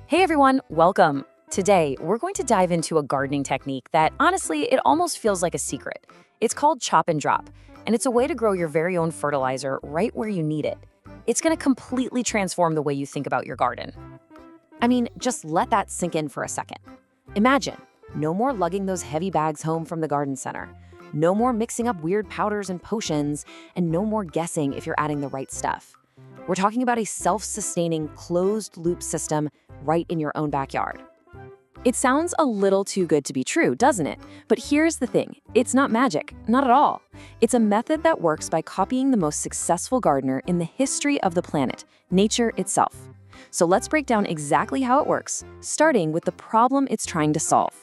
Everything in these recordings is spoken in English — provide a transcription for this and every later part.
Hey everyone, welcome. Today, we're going to dive into a gardening technique that, honestly, it almost feels like a secret. It's called chop and drop, and it's a way to grow your very own fertilizer right where you need it. It's going to completely transform the way you think about your garden. I mean, just let that sink in for a second. Imagine, no more lugging those heavy bags home from the garden center. No more mixing up weird powders and potions, and no more guessing if you're adding the right stuff. We're talking about a self-sustaining, closed-loop system right in your own backyard. It sounds a little too good to be true, doesn't it? But here's the thing, it's not magic, not at all. It's a method that works by copying the most successful gardener in the history of the planet, nature itself. So let's break down exactly how it works, starting with the problem it's trying to solve.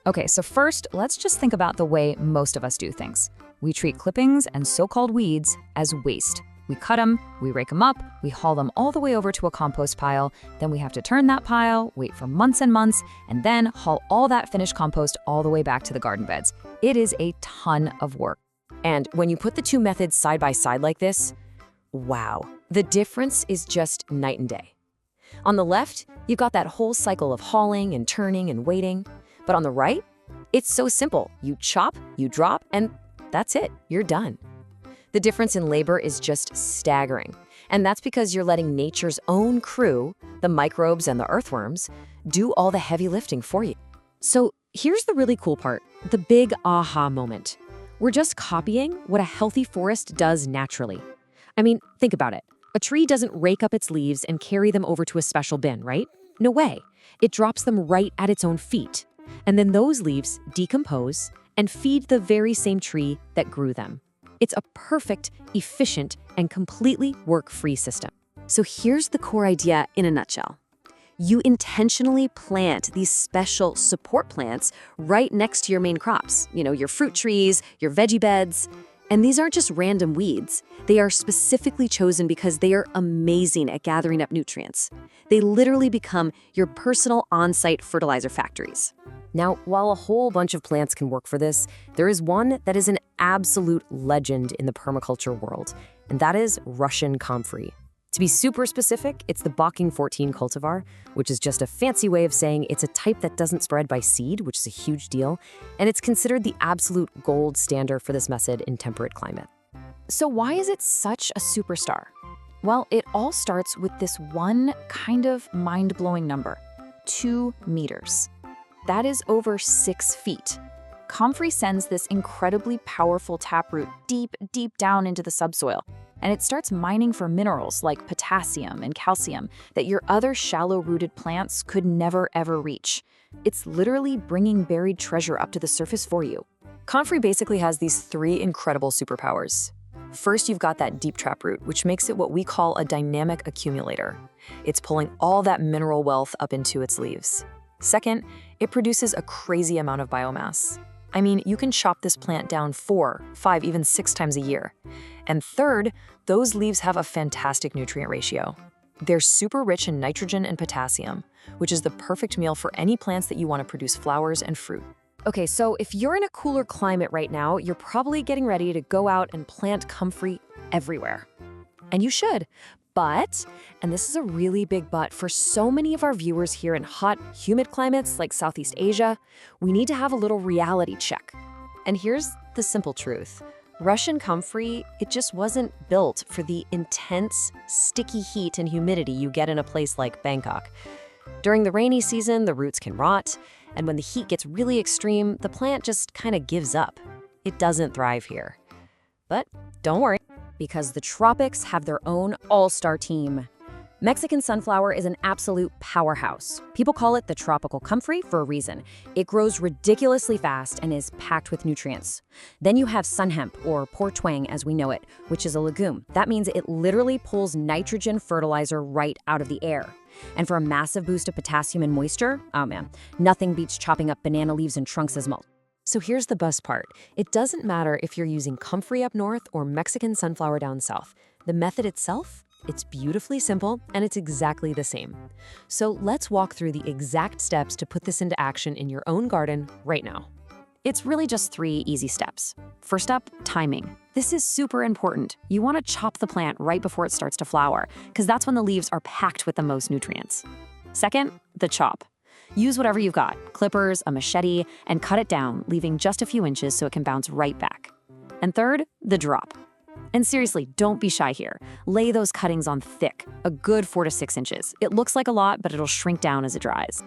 Okay, so first, let's just think about the way most of us do things. We treat clippings and so-called weeds as waste. We cut them, we rake them up, we haul them all the way over to a compost pile, then we have to turn that pile, wait for months and months, and then haul all that finished compost all the way back to the garden beds. It is a ton of work. And when you put the two methods side by side like this, wow, the difference is just night and day. On the left, you've got that whole cycle of hauling and turning and waiting. But on the right, it's so simple. You chop, you drop, and that's it, you're done. The difference in labor is just staggering. And that's because you're letting nature's own crew, the microbes and the earthworms, do all the heavy lifting for you. So here's the really cool part, the big aha moment. We're just copying what a healthy forest does naturally. I mean, think about it. A tree doesn't rake up its leaves and carry them over to a special bin, right? No way. It drops them right at its own feet. And then those leaves decompose and feed the very same tree that grew them. It's a perfect, efficient, and completely work-free system. So here's the core idea in a nutshell. You intentionally plant these special support plants right next to your main crops, your fruit trees, your veggie beds. And these aren't just random weeds. They are specifically chosen because they are amazing at gathering up nutrients. They literally become your personal on-site fertilizer factories. Now, while a whole bunch of plants can work for this, there is one that is an absolute legend in the permaculture world, and that is Russian Comfrey. To be super specific, it's the Bocking 14 cultivar, which is just a fancy way of saying it's a type that doesn't spread by seed, which is a huge deal, and it's considered the absolute gold standard for this method in temperate climate. So why is it such a superstar? Well, it all starts with this one kind of mind-blowing number, 2 meters. That is over 6 feet. Comfrey sends this incredibly powerful taproot deep, deep down into the subsoil, and it starts mining for minerals like potassium and calcium that your other shallow-rooted plants could never, ever reach. It's literally bringing buried treasure up to the surface for you. Comfrey basically has these 3 incredible superpowers. First, you've got that deep taproot, which makes it what we call a dynamic accumulator. It's pulling all that mineral wealth up into its leaves. Second, it produces a crazy amount of biomass. I mean, you can chop this plant down 4, 5, even 6 times a year. And third, those leaves have a fantastic nutrient ratio. They're super rich in nitrogen and potassium, which is the perfect meal for any plants that you want to produce flowers and fruit. Okay, so if you're in a cooler climate right now, you're probably getting ready to go out and plant comfrey everywhere. And you should. But, and this is a really big but, for so many of our viewers here in hot, humid climates like Southeast Asia, we need to have a little reality check. And here's the simple truth. Russian comfrey, it just wasn't built for the intense, sticky heat and humidity you get in a place like Bangkok. During the rainy season, the roots can rot, and when the heat gets really extreme, the plant just kind of gives up. It doesn't thrive here. But don't worry, because the tropics have their own all-star team. Mexican sunflower is an absolute powerhouse. People call it the tropical comfrey for a reason. It grows ridiculously fast and is packed with nutrients. Then you have Sunn Hemp, or poor Tuang as we know it, which is a legume. That means it literally pulls nitrogen fertilizer right out of the air. And for a massive boost of potassium and moisture, oh man, nothing beats chopping up banana leaves and trunks as mulch. So here's the best part. It doesn't matter if you're using comfrey up north or Mexican sunflower down south. The method itself, it's beautifully simple and it's exactly the same. So let's walk through the exact steps to put this into action in your own garden right now. It's really just 3 easy steps. First up, timing. This is super important. You want to chop the plant right before it starts to flower, because that's when the leaves are packed with the most nutrients. Second, the chop. Use whatever you've got, clippers, a machete, and cut it down, leaving just a few inches so it can bounce right back. And third, the drop. And seriously, don't be shy here. Lay those cuttings on thick, a good 4 to 6 inches. It looks like a lot, but it'll shrink down as it dries.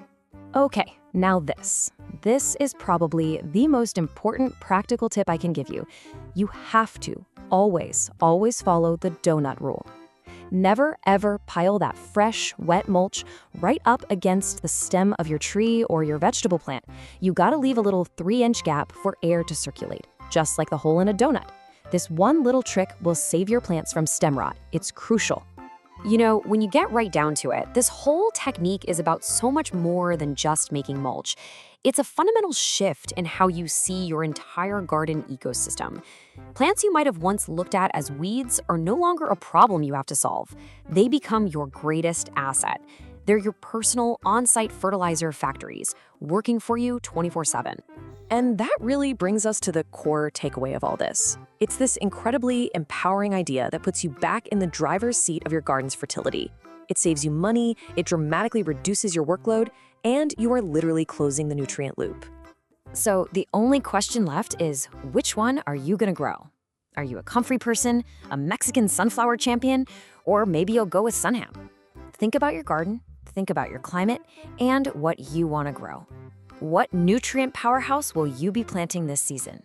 Okay, now this. This is probably the most important practical tip I can give you. You have to always follow the donut rule. Never, ever pile that fresh, wet mulch right up against the stem of your tree or your vegetable plant. You gotta leave a little 3-inch gap for air to circulate, just like the hole in a donut. This one little trick will save your plants from stem rot. It's crucial. You know, when you get right down to it, this whole technique is about so much more than just making mulch. It's a fundamental shift in how you see your entire garden ecosystem. Plants you might have once looked at as weeds are no longer a problem you have to solve. They become your greatest asset. They're your personal on-site fertilizer factories, working for you 24/7. And that really brings us to the core takeaway of all this. It's this incredibly empowering idea that puts you back in the driver's seat of your garden's fertility. It saves you money, it dramatically reduces your workload, and you are literally closing the nutrient loop. So the only question left is, which one are you gonna grow? Are you a Comfrey person, a Mexican sunflower champion, or maybe you'll go with Sunn Hemp? Think about your garden, think about your climate, and what you wanna grow. What nutrient powerhouse will you be planting this season?